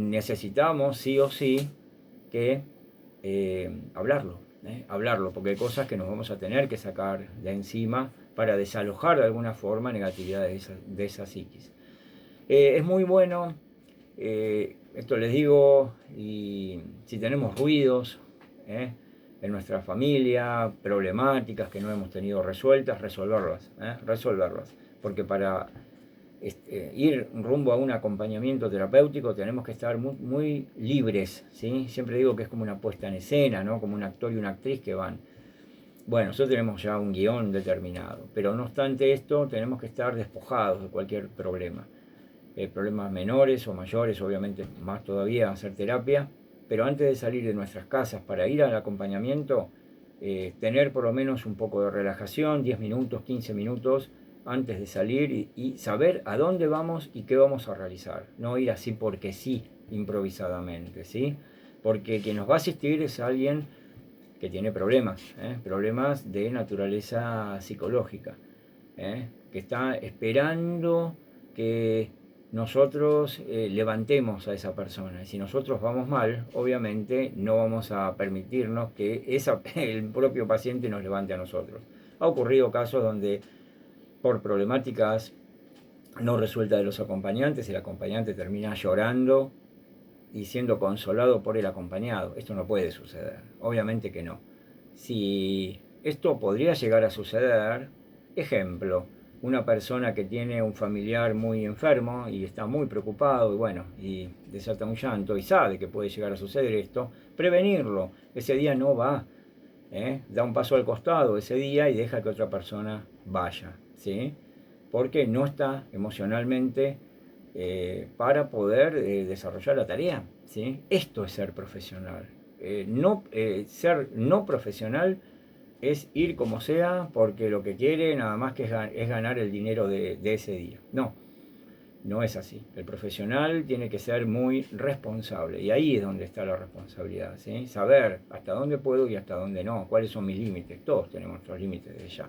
necesitamos sí o sí que hablarlo, porque hay cosas que nos vamos a tener que sacar de encima para desalojar de alguna forma negatividad de esa psiquis. Es muy bueno, esto les digo, y si tenemos ruidos en nuestra familia, problemáticas que no hemos tenido resueltas, resolverlas, porque para ir rumbo a un acompañamiento terapéutico tenemos que estar muy, muy libres, ¿sí? Siempre digo que es como una puesta en escena, ¿no? Como un actor y una actriz que van. Bueno, nosotros tenemos ya un guión determinado, pero no obstante esto tenemos que estar despojados de cualquier problema. Problemas menores o mayores, obviamente más todavía hacer terapia, pero antes de salir de nuestras casas para ir al acompañamiento, tener por lo menos un poco de relajación, 10 minutos, 15 minutos antes de salir y saber a dónde vamos y qué vamos a realizar. No ir así porque sí, improvisadamente, ¿sí? Porque quien nos va a asistir es alguien que tiene problemas de naturaleza psicológica, que está esperando que nosotros levantemos a esa persona. Y si nosotros vamos mal, obviamente no vamos a permitirnos que el propio paciente nos levante a nosotros. Ha ocurrido casos donde por problemáticas no resueltas de los acompañantes, el acompañante termina llorando y siendo consolado por el acompañado. Esto no puede suceder, obviamente que no. Si esto podría llegar a suceder, ejemplo, una persona que tiene un familiar muy enfermo y está muy preocupado y bueno, y desata un llanto y sabe que puede llegar a suceder esto, prevenirlo. Ese día no va, da un paso al costado ese día y deja que otra persona vaya, ¿sí? Porque no está emocionalmente para poder desarrollar la tarea, ¿sí? Esto es ser profesional. Ser no profesional es ir como sea porque lo que quiere nada más que es ganar el dinero de ese día. No, no es así. El profesional tiene que ser muy responsable y ahí es donde está la responsabilidad, ¿sí? Saber hasta dónde puedo y hasta dónde no, cuáles son mis límites. Todos tenemos nuestros límites de ya.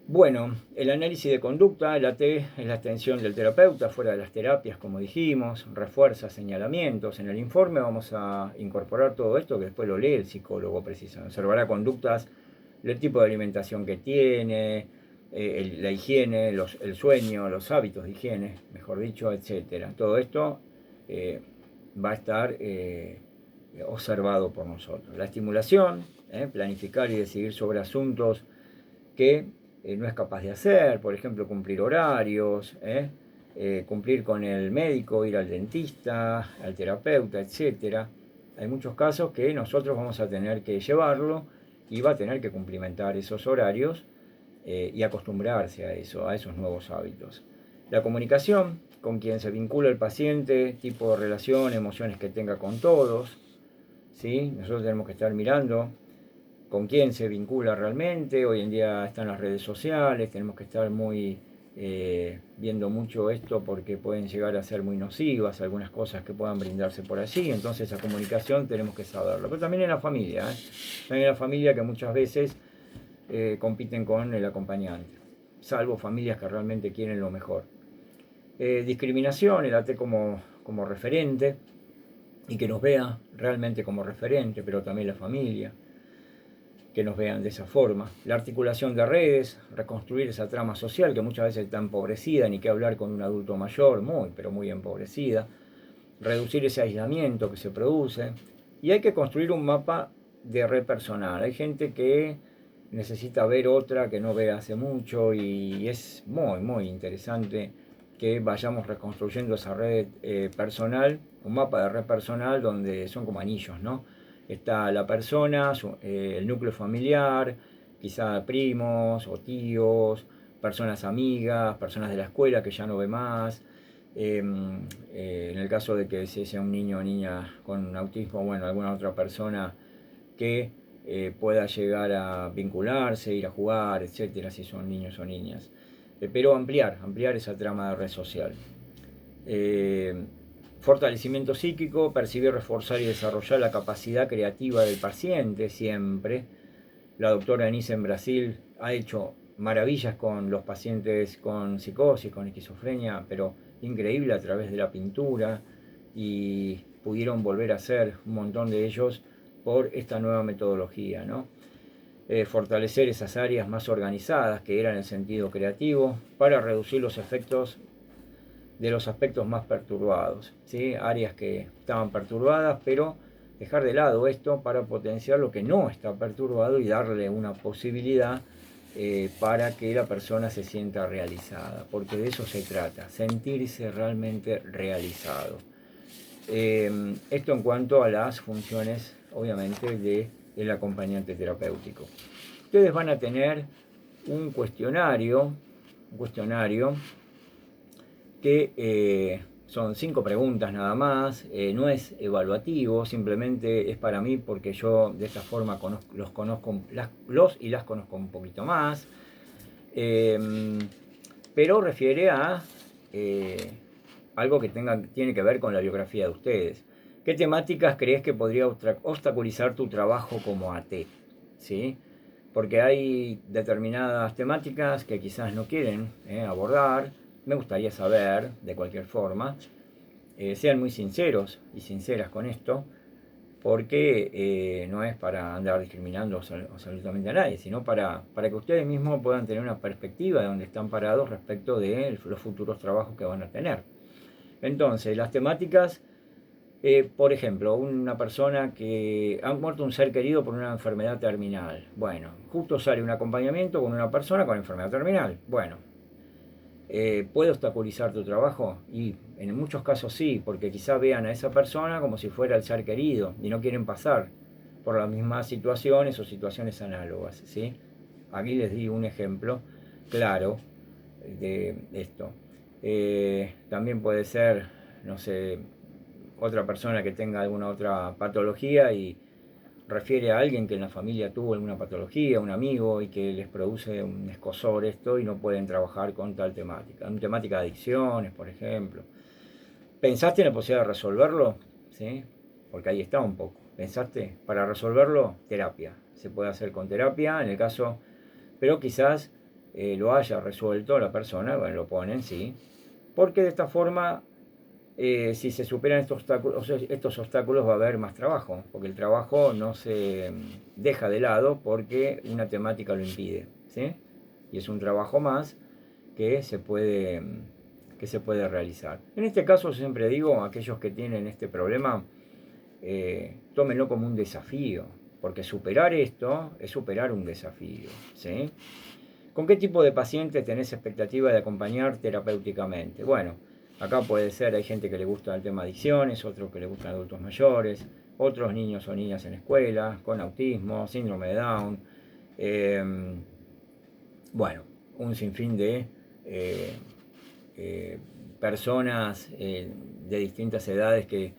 Bueno, el análisis de conducta, el AT, es la atención del terapeuta fuera de las terapias, como dijimos, refuerza señalamientos. En el informe vamos a incorporar todo esto que después lo lee el psicólogo precisamente. Observará conductas, el tipo de alimentación que tiene, la higiene, el sueño, los hábitos de higiene, mejor dicho, etc. Todo esto va a estar observado por nosotros. La estimulación, planificar y decidir sobre asuntos que no es capaz de hacer, por ejemplo, cumplir horarios, cumplir con el médico, ir al dentista, al terapeuta, etc. Hay muchos casos que nosotros vamos a tener que llevarlo y va a tener que cumplimentar esos horarios y acostumbrarse a eso, a esos nuevos hábitos. La comunicación con quien se vincula el paciente, tipo de relación, emociones que tenga con todos, ¿sí? Nosotros tenemos que estar mirando con quién se vincula realmente. Hoy en día están las redes sociales, tenemos que estar muy viendo mucho esto porque pueden llegar a ser muy nocivas algunas cosas que puedan brindarse por allí. Entonces la comunicación tenemos que saberlo, pero también en la familia, también en la familia que muchas veces compiten con el acompañante, salvo familias que realmente quieren lo mejor. Discriminación, el AT como referente y que nos vea realmente como referente, pero también la familia, que nos vean de esa forma. La articulación de redes, reconstruir esa trama social que muchas veces está empobrecida, ni que hablar con un adulto mayor, pero muy empobrecida. Reducir ese aislamiento que se produce. Y hay que construir un mapa de red personal. Hay gente que necesita ver otra que no ve hace mucho y es muy, muy interesante que vayamos reconstruyendo esa red personal, un mapa de red personal donde son como anillos, ¿no? Está la persona, el núcleo familiar, quizá primos o tíos, personas amigas, personas de la escuela que ya no ve más. En el caso de que sea un niño o niña con autismo, bueno, alguna otra persona que pueda llegar a vincularse, ir a jugar, etcétera, si son niños o niñas. Pero ampliar esa trama de red social. Fortalecimiento psíquico, percibir, reforzar y desarrollar la capacidad creativa del paciente siempre. La doctora Anise en Brasil ha hecho maravillas con los pacientes con psicosis, con esquizofrenia, pero increíble a través de la pintura. y pudieron volver a ser un montón de ellos por esta nueva metodología, ¿no? Fortalecer esas áreas más organizadas que eran el sentido creativo para reducir los efectos de los aspectos más perturbados, ¿sí? Áreas que estaban perturbadas, pero dejar de lado esto para potenciar lo que no está perturbado y darle una posibilidad para que la persona se sienta realizada, porque de eso se trata, sentirse realmente realizado. Esto en cuanto a las funciones, obviamente, del acompañante terapéutico. Ustedes van a tener un cuestionario que son 5 preguntas nada más, no es evaluativo, simplemente es para mí porque yo de esta forma los conozco un poquito más, pero refiere a algo que tiene que ver con la biografía de ustedes. ¿Qué temáticas crees que podría obstaculizar tu trabajo como AT? ¿Sí? Porque hay determinadas temáticas que quizás no quieren abordar. Me gustaría saber, de cualquier forma, sean muy sinceros y sinceras con esto, porque no es para andar discriminando absolutamente a nadie, sino para que ustedes mismos puedan tener una perspectiva de dónde están parados respecto de los futuros trabajos que van a tener. Entonces, las temáticas, por ejemplo, una persona que ha muerto un ser querido por una enfermedad terminal. Bueno, justo sale un acompañamiento con una persona con enfermedad terminal. Bueno, ¿puede obstaculizar tu trabajo? Y en muchos casos sí, porque quizá vean a esa persona como si fuera el ser querido y no quieren pasar por las mismas situaciones o situaciones análogas, ¿sí? Aquí les di un ejemplo claro de esto. También puede ser, no sé, otra persona que tenga alguna otra patología y refiere a alguien que en la familia tuvo alguna patología, un amigo, y que les produce un escozor esto y no pueden trabajar con tal temática. Una temática de adicciones, por ejemplo. ¿Pensaste en la posibilidad de resolverlo? ¿Sí? Porque ahí está un poco. ¿Pensaste? Para resolverlo, terapia. Se puede hacer con terapia, en el caso, pero quizás lo haya resuelto la persona, bueno, lo ponen, sí. Porque de esta forma si se superan estos obstáculos va a haber más trabajo, porque el trabajo no se deja de lado porque una temática lo impide, ¿sí? Y es un trabajo más que se puede, realizar. En este caso, yo siempre digo, aquellos que tienen este problema, tómenlo como un desafío, porque superar esto es superar un desafío, ¿sí? ¿Con qué tipo de paciente tenés expectativa de acompañar terapéuticamente? Bueno, acá puede ser, hay gente que le gusta el tema adicciones, otros que le gustan adultos mayores, otros niños o niñas en escuela, con autismo, síndrome de Down, eh, bueno, un sinfín de eh, personas de distintas edades que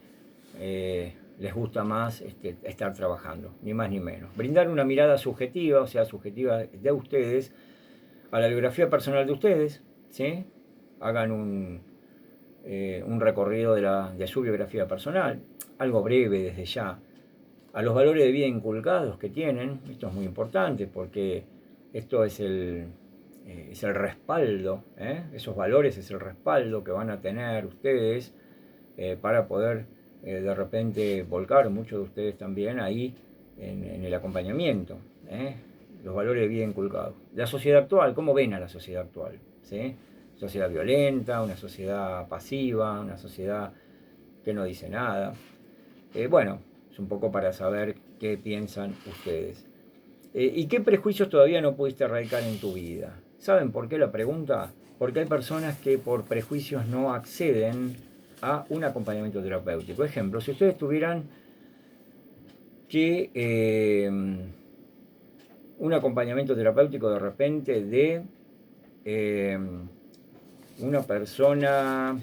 les gusta más estar trabajando, ni más ni menos. Brindar una mirada subjetiva, o sea, subjetiva de ustedes, a la biografía personal de ustedes, ¿sí? Hagan un recorrido de su biografía personal, algo breve desde ya, a los valores de vida inculcados que tienen, esto es muy importante porque esto es el respaldo, esos valores es el respaldo que van a tener ustedes para poder de repente volcar muchos de ustedes también ahí en el acompañamiento. Los valores de vida inculcados. La sociedad actual, ¿cómo ven a la sociedad actual? ¿Sí? Sociedad violenta, una sociedad pasiva, una sociedad que no dice nada. Bueno, es un poco para saber qué piensan ustedes. ¿Y qué prejuicios todavía no pudiste erradicar en tu vida? ¿Saben por qué la pregunta? Porque hay personas que por prejuicios no acceden a un acompañamiento terapéutico. Por ejemplo, si ustedes tuvieran que un acompañamiento terapéutico de repente de una persona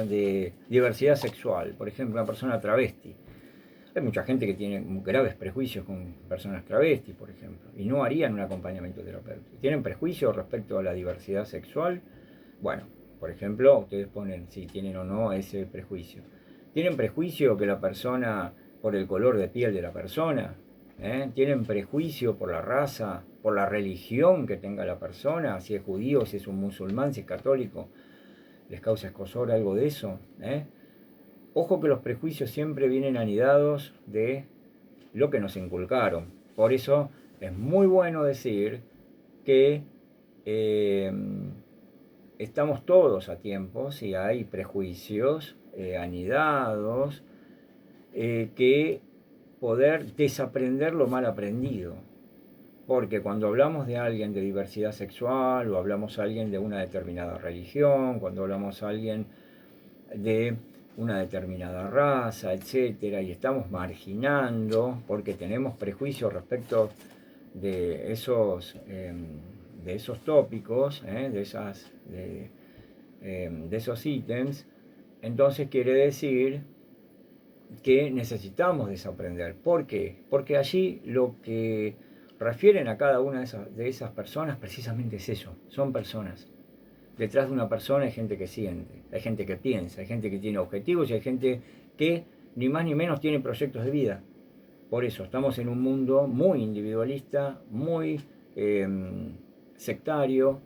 de diversidad sexual, por ejemplo, una persona travesti. Hay mucha gente que tiene graves prejuicios con personas travestis, por ejemplo, y no harían un acompañamiento terapéutico. ¿Tienen prejuicios respecto a la diversidad sexual? Bueno, por ejemplo, ustedes ponen si tienen o no ese prejuicio. ¿Tienen prejuicio que la persona, por el color de piel de la persona? ¿Tienen prejuicio por la raza, por la religión que tenga la persona? Si es judío, si es un musulmán, si es católico. les causa escozor algo de eso. Ojo que los prejuicios siempre vienen anidados de lo que nos inculcaron. Por eso es muy bueno decir que estamos todos a tiempo, si hay prejuicios anidados, que poder desaprender lo mal aprendido. Porque cuando hablamos de alguien de diversidad sexual, o hablamos a alguien de una determinada religión, cuando hablamos a alguien de una determinada raza, etcétera, y estamos marginando porque tenemos prejuicios respecto de esos tópicos, de esos ítems, entonces quiere decir que necesitamos desaprender. ¿Por qué? Porque allí lo que refieren a cada una de esas personas precisamente es eso, son personas. Detrás de una persona hay gente que siente, hay gente que piensa, hay gente que tiene objetivos y hay gente que ni más ni menos tiene proyectos de vida. Por eso estamos en un mundo muy individualista, muy sectario,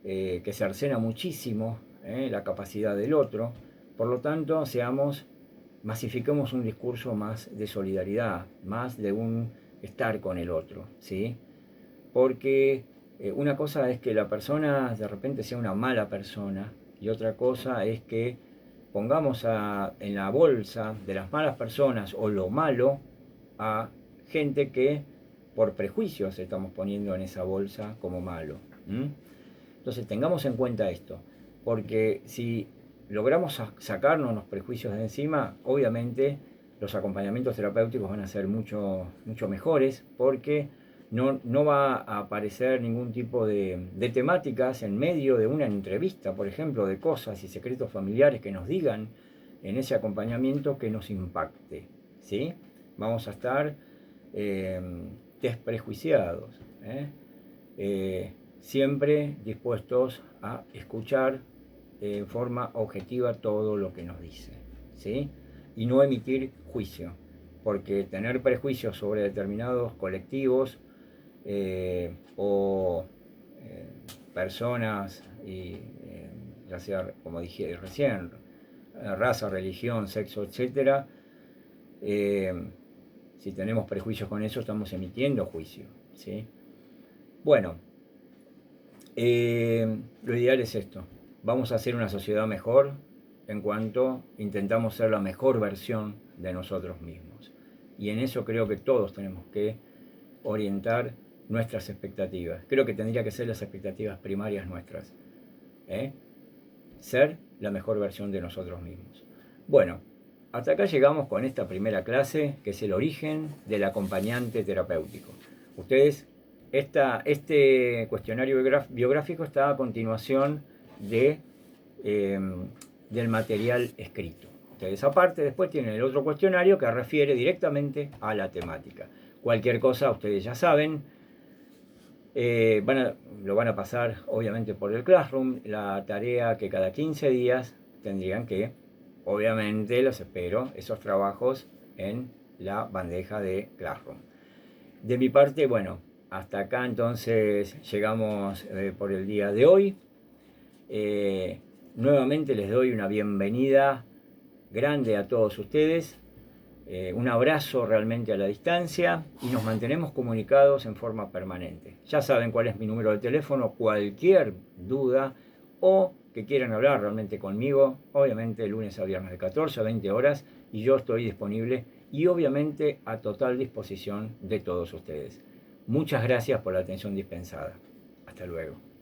que cercena muchísimo la capacidad del otro. Por lo tanto, masifiquemos un discurso más de solidaridad, más de un estar con el otro, ¿sí? Porque una cosa es que la persona de repente sea una mala persona y otra cosa es que pongamos en la bolsa de las malas personas o lo malo a gente que por prejuicios estamos poniendo en esa bolsa como malo. Entonces tengamos en cuenta esto, porque si logramos sacarnos los prejuicios de encima, obviamente los acompañamientos terapéuticos van a ser mucho mejores, porque no va a aparecer ningún tipo de temáticas en medio de una entrevista, por ejemplo, de cosas y secretos familiares que nos digan en ese acompañamiento que nos impacte, ¿sí? Vamos a estar desprejuiciados, siempre dispuestos a escuchar en forma objetiva todo lo que nos dice, ¿sí? Y no emitir juicio, porque tener prejuicios sobre determinados colectivos o personas, ya sea, como dije recién, raza, religión, sexo, etc., si tenemos prejuicios con eso, estamos emitiendo juicio, ¿sí? Bueno, lo ideal es esto. Vamos a hacer una sociedad mejor en cuanto intentamos ser la mejor versión de nosotros mismos. Y en eso creo que todos tenemos que orientar nuestras expectativas. Creo que tendría que ser las expectativas primarias nuestras. Ser la mejor versión de nosotros mismos. Bueno, hasta acá llegamos con esta primera clase, que es el origen del acompañante terapéutico. Ustedes, este cuestionario biográfico está a continuación del material escrito. Ustedes aparte después tienen el otro cuestionario que refiere directamente a la temática. Cualquier cosa ustedes ya saben, lo van a pasar obviamente por el Classroom, la tarea que cada 15 días tendrían que, obviamente los espero, esos trabajos en la bandeja de Classroom. De mi parte, bueno, hasta acá entonces llegamos por el día de hoy. Nuevamente les doy una bienvenida grande a todos ustedes, un abrazo realmente a la distancia y nos mantenemos comunicados en forma permanente. Ya saben cuál es mi número de teléfono, cualquier duda o que quieran hablar realmente conmigo, obviamente lunes a viernes de 14 a 20 horas y yo estoy disponible y obviamente a total disposición de todos ustedes. Muchas gracias por la atención dispensada. Hasta luego.